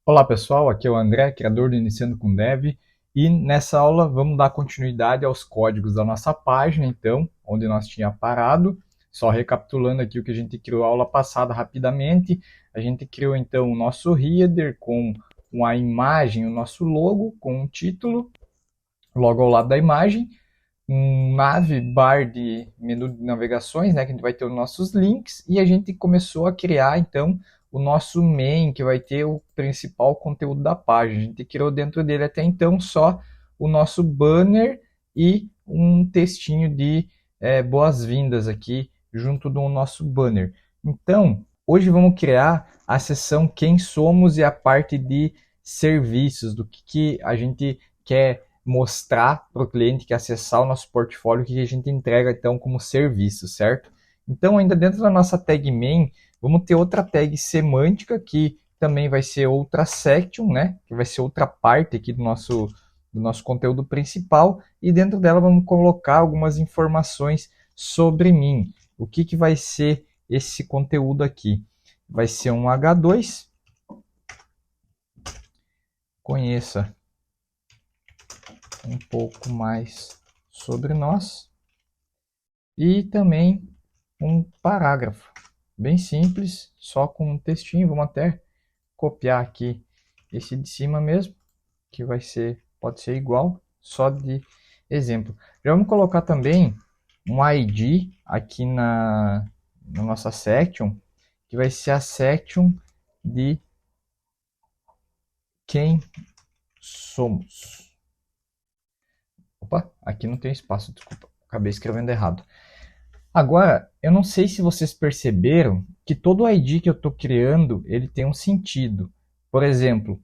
Olá pessoal, aqui é o André, criador do Iniciando com Dev, e nessa aula vamos dar continuidade aos códigos da nossa página, então, onde nós tinha parado. Só recapitulando aqui o que a gente criou a aula passada rapidamente, a gente criou então o nosso header com a imagem, o nosso logo com um título, logo ao lado da imagem, um navbar de menu de navegações, né, que a gente vai ter os nossos links, e a gente começou a criar então o nosso main, que vai ter o principal conteúdo da página. A gente criou dentro dele até então só o nosso banner e um textinho de boas-vindas aqui junto do nosso banner. Então, hoje vamos criar a seção Quem Somos e a parte de serviços, do que a gente quer mostrar para o cliente que acessar o nosso portfólio o que a gente entrega então como serviço, certo? Então, ainda dentro da nossa tag main, vamos ter outra tag semântica que também vai ser outra section, né? Que vai ser outra parte aqui do nosso conteúdo principal, e dentro dela vamos colocar algumas informações sobre mim. O que vai ser esse conteúdo aqui? Vai ser um H2. Conheça um pouco mais sobre nós. E também um parágrafo, bem simples, só com um textinho. Vamos até copiar aqui esse de cima mesmo, que pode ser igual, só de exemplo. Já vamos colocar também um ID aqui na nossa section, que vai ser a section de quem somos. Opa, aqui não tem espaço, desculpa, acabei escrevendo errado. Agora, eu não sei se vocês perceberam que todo ID que eu estou criando, ele tem um sentido. Por exemplo,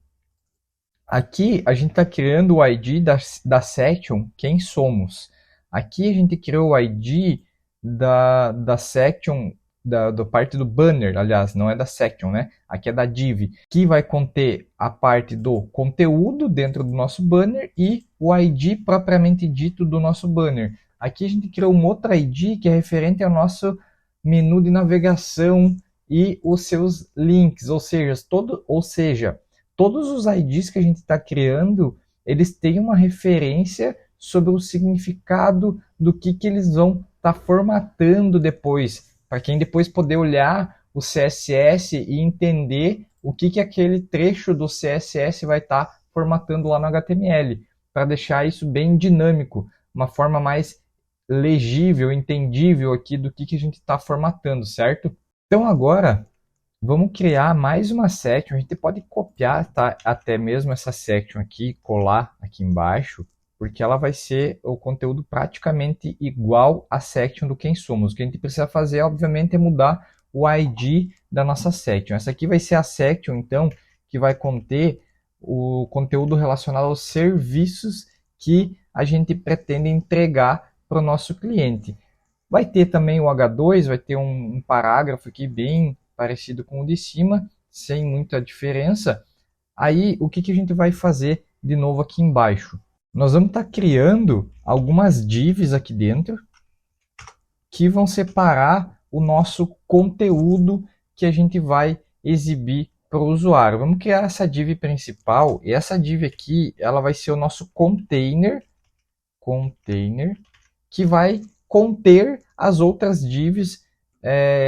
aqui a gente está criando o ID da section quem somos. Aqui a gente criou o ID da section, da parte do banner, aliás, não é da section, né? Aqui é da div, que vai conter a parte do conteúdo dentro do nosso banner e o ID propriamente dito do nosso banner. Aqui a gente criou um outro ID que é referente ao nosso menu de navegação e os seus links, ou seja, todos os IDs que a gente está criando, eles têm uma referência sobre o significado do que eles vão estar formatando depois, para quem depois poder olhar o CSS e entender o que aquele trecho do CSS vai estar formatando lá no HTML, para deixar isso bem dinâmico, uma forma mais legível, entendível aqui do que a gente está formatando, certo? Então agora vamos criar mais uma section. A gente pode copiar, tá, até mesmo essa section aqui, colar aqui embaixo, porque ela vai ser o conteúdo praticamente igual à section do quem somos. O que a gente precisa fazer, obviamente, é mudar o ID da nossa section. Essa aqui vai ser a section, então, que vai conter o conteúdo relacionado aos serviços que a gente pretende entregar para o nosso cliente. Vai ter também o H2, vai ter um parágrafo aqui bem parecido com o de cima, sem muita diferença. Aí, o que a gente vai fazer de novo aqui embaixo? Nós vamos estar criando algumas divs aqui dentro que vão separar o nosso conteúdo que a gente vai exibir para o usuário. Vamos criar essa div principal, e essa div aqui, ela vai ser o nosso container, que vai conter as outras divs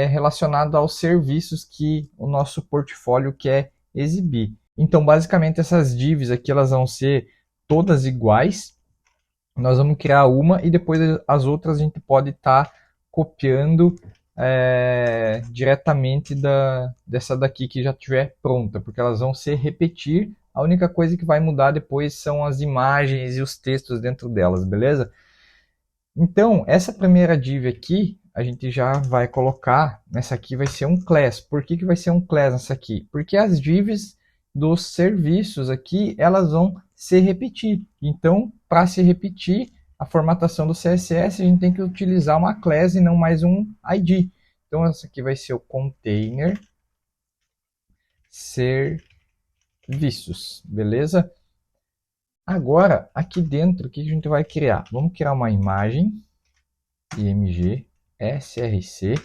relacionadas aos serviços que o nosso portfólio quer exibir. Então, basicamente, essas divs aqui elas vão ser todas iguais. Nós vamos criar uma e depois as outras a gente pode estar copiando diretamente dessa daqui que já estiver pronta, porque elas vão se repetir. A única coisa que vai mudar depois são as imagens e os textos dentro delas, beleza? Então, essa primeira div aqui, a gente já vai colocar, nessa aqui vai ser um class. Por que vai ser um class nessa aqui? Porque as divs dos serviços aqui, elas vão se repetir. Então, para se repetir, a formatação do CSS, a gente tem que utilizar uma class e não mais um ID. Então, essa aqui vai ser o container serviços, beleza? Agora, aqui dentro, o que a gente vai criar? Vamos criar uma imagem, img, src,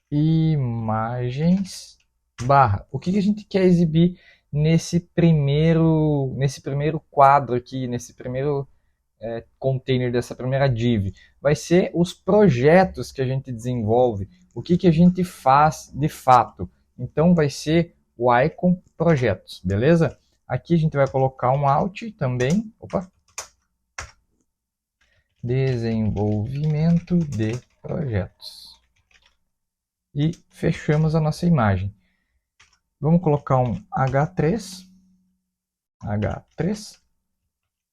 imagens, barra. O que a gente quer exibir nesse primeiro quadro aqui, nesse primeiro container dessa primeira div. Vai ser os projetos que a gente desenvolve, o que a gente faz de fato. Então vai ser o icon projetos, beleza? Aqui a gente vai colocar um alt também, desenvolvimento de projetos. E fechamos a nossa imagem. Vamos colocar um H3,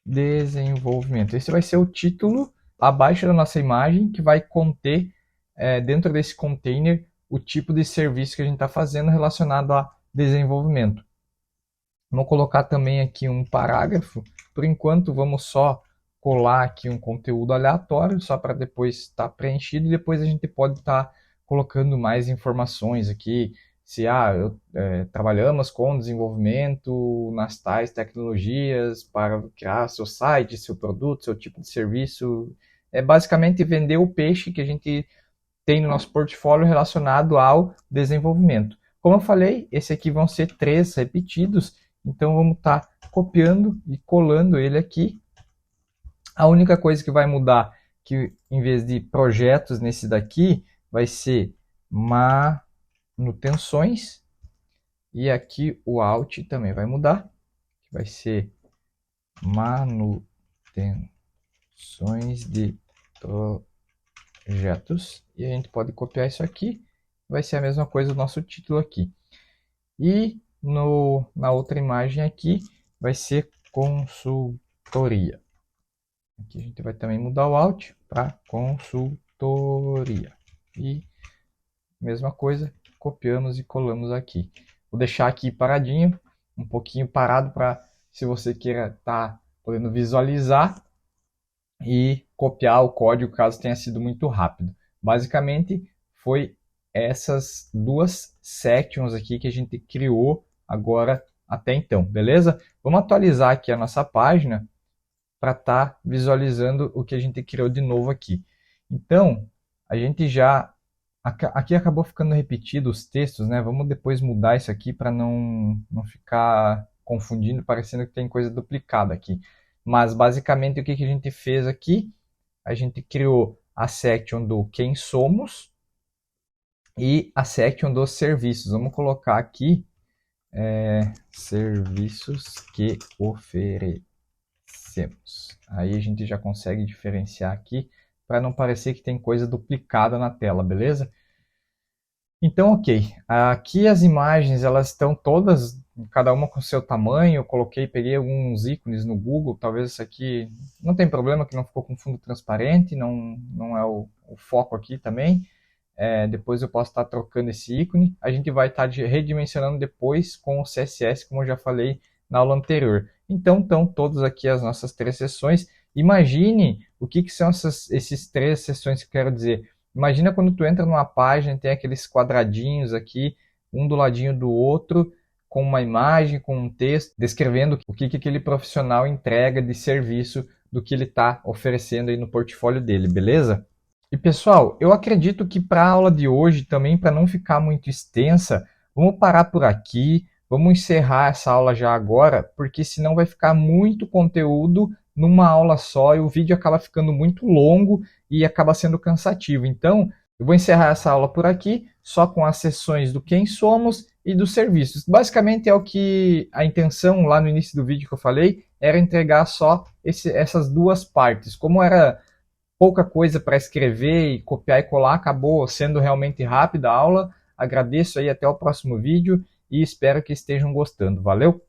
desenvolvimento. Esse vai ser o título abaixo da nossa imagem, que vai conter, dentro desse container, o tipo de serviço que a gente está fazendo relacionado a desenvolvimento. Vamos colocar também aqui um parágrafo. Por enquanto, vamos só colar aqui um conteúdo aleatório, só para depois estar preenchido, e depois a gente pode estar colocando mais informações aqui, se trabalhamos com desenvolvimento nas tais tecnologias para criar seu site, seu produto, seu tipo de serviço. É basicamente vender o peixe que a gente tem no nosso portfólio relacionado ao desenvolvimento. Como eu falei, esse aqui vão ser 3 repetidos, então vamos estar copiando e colando ele aqui. A única coisa que vai mudar, que em vez de projetos nesse daqui, vai ser manutenções, e aqui o alt também vai mudar, vai ser manutenções de projetos, e a gente pode copiar isso aqui, vai ser a mesma coisa do nosso título aqui. E na outra imagem aqui vai ser consultoria. Aqui a gente vai também mudar o alt para consultoria. E mesma coisa, copiamos e colamos aqui. Vou deixar aqui paradinho, um pouquinho parado, para se você queira estar podendo visualizar e copiar o código caso tenha sido muito rápido. Basicamente foi essas 2 sections aqui que a gente criou agora até então, beleza? Vamos atualizar aqui a nossa página para estar visualizando o que a gente criou de novo aqui. Então, a gente já... Aqui acabou ficando repetido os textos, né? Vamos depois mudar isso aqui para não ficar confundindo, parecendo que tem coisa duplicada aqui. Mas, basicamente, o que a gente fez aqui? A gente criou a section do quem somos e a section dos serviços. Vamos colocar aqui serviços que oferecemos. Aí a gente já consegue diferenciar aqui para não parecer que tem coisa duplicada na tela, beleza? Então, ok. Aqui as imagens, elas estão todas, cada uma com seu tamanho. Eu peguei alguns ícones no Google. Talvez isso aqui não tem problema, que não ficou com fundo transparente, não é o foco aqui também. Depois eu posso estar trocando esse ícone. A gente vai estar redimensionando depois com o CSS, como eu já falei na aula anterior. Então, estão todas aqui as nossas 3 seções. Imagine o que são esses 3 seções que eu quero dizer. Imagina quando tu entra numa página e tem aqueles quadradinhos aqui, um do ladinho do outro, com uma imagem, com um texto, descrevendo o que aquele profissional entrega de serviço do que ele está oferecendo aí no portfólio dele, beleza? E pessoal, eu acredito que para a aula de hoje, também para não ficar muito extensa, vamos parar por aqui, vamos encerrar essa aula já agora, porque senão vai ficar muito conteúdo numa aula só e o vídeo acaba ficando muito longo e acaba sendo cansativo. Então, eu vou encerrar essa aula por aqui, só com as seções do quem somos e dos serviços. Basicamente é o que a intenção lá no início do vídeo que eu falei, era entregar só essas 2 partes. Como era pouca coisa para escrever e copiar e colar, acabou sendo realmente rápida a aula. Agradeço aí, até o próximo vídeo e espero que estejam gostando. Valeu!